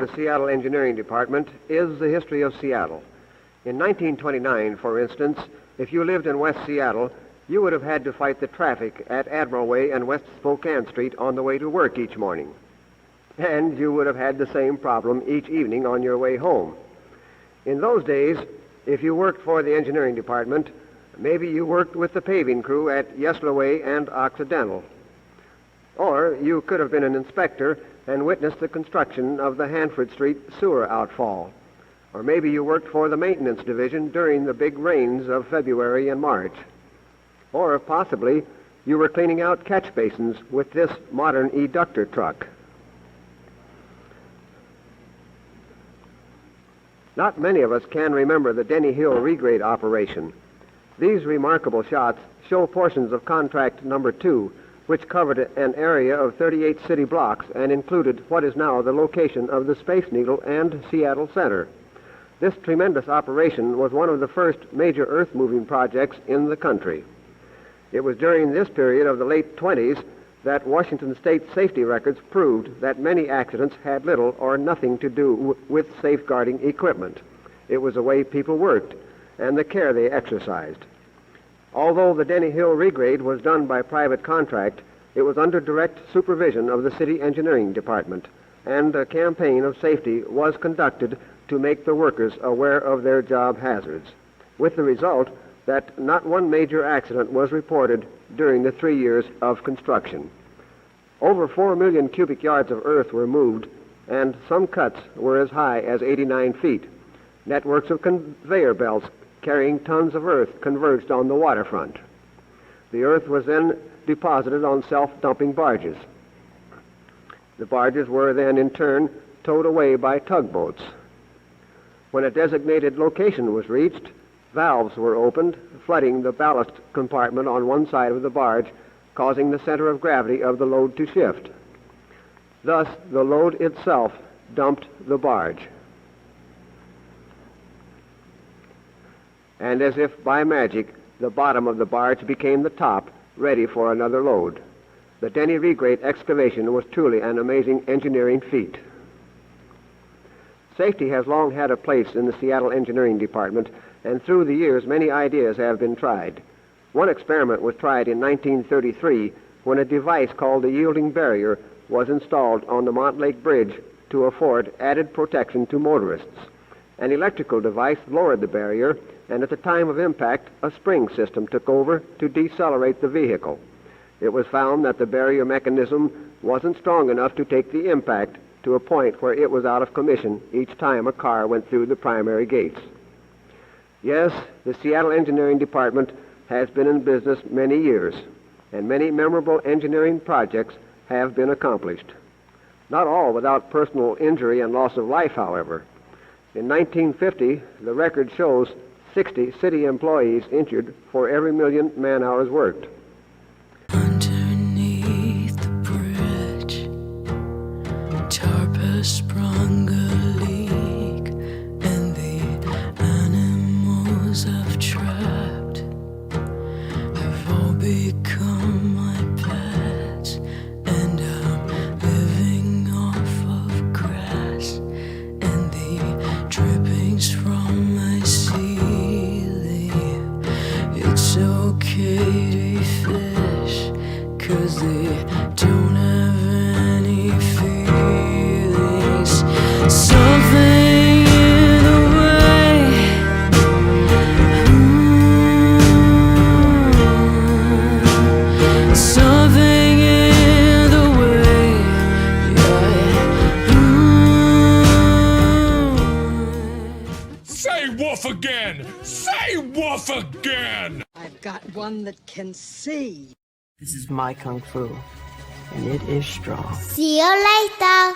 the Seattle Engineering Department is the history of Seattle. In 1929, for instance, if you lived in West Seattle, you would have had to fight the traffic at Admiral Way and West Spokane Street on the way to work each morning. And you would have had the same problem each evening on your way home. In those days, if you worked for the engineering department, maybe you worked with the paving crew at Yesler Way and Occidental. Or you could have been an inspector and witnessed the construction of the Hanford Street sewer outfall. Or maybe you worked for the maintenance division during the big rains of February and March. Or possibly you were cleaning out catch basins with this modern eductor truck. Not many of us can remember the Denny Regrade operation. These remarkable shots show portions of contract number 2, which covered an area of 38 city blocks and included what is now the location of the Space Needle and Seattle Center. This tremendous operation was one of the first major earth-moving projects in the country. It was during this period of the late 20s that Washington State safety records proved that many accidents had little or nothing to do with safeguarding equipment. It was the way people worked and the care they exercised. Although the Denny Regrade was done by private contract, it was under direct supervision of the city engineering department, and a campaign of safety was conducted to make the workers aware of their job hazards, with the result that not one major accident was reported during the 3 years of construction. Over 4 million cubic yards of earth were moved, and some cuts were as high as 89 feet. Networks of conveyor belts carrying tons of earth converged on the waterfront. The earth was then deposited on self-dumping barges. The barges were then in turn towed away by tugboats. When a designated location was reached, valves were opened, flooding the ballast compartment on one side of the barge, causing the center of gravity of the load to shift. Thus, the load itself dumped the barge. And as if by magic, the bottom of the barge became the top, ready for another load. The Denny Regrade excavation was truly an amazing engineering feat. Safety has long had a place in the Seattle Engineering Department, and through the years, many ideas have been tried. One experiment was tried in 1933 when a device called the yielding barrier was installed on the Montlake Bridge to afford added protection to motorists. An electrical device lowered the barrier, and at the time of impact, a spring system took over to decelerate the vehicle. It was found that the barrier mechanism wasn't strong enough to take the impact to a point where it was out of commission each time a car went through the primary gates. Yes, the Seattle Engineering Department has been in business many years, and many memorable engineering projects have been accomplished. Not all without personal injury and loss of life, however. In 1950, the record shows 60 city employees injured for every million man-hours worked. Underneath the bridge, Tarpa sprung a leak, and the animals I've trapped have all become my pets, and I'm living off of grass and the drippings from my ceiling. It's okay to fish, 'cause they don't have any feelings. Something in the way, something in the way, Say woof again! Say woof again! I've got one that can see. This is my kung fu, and it is strong. See you later.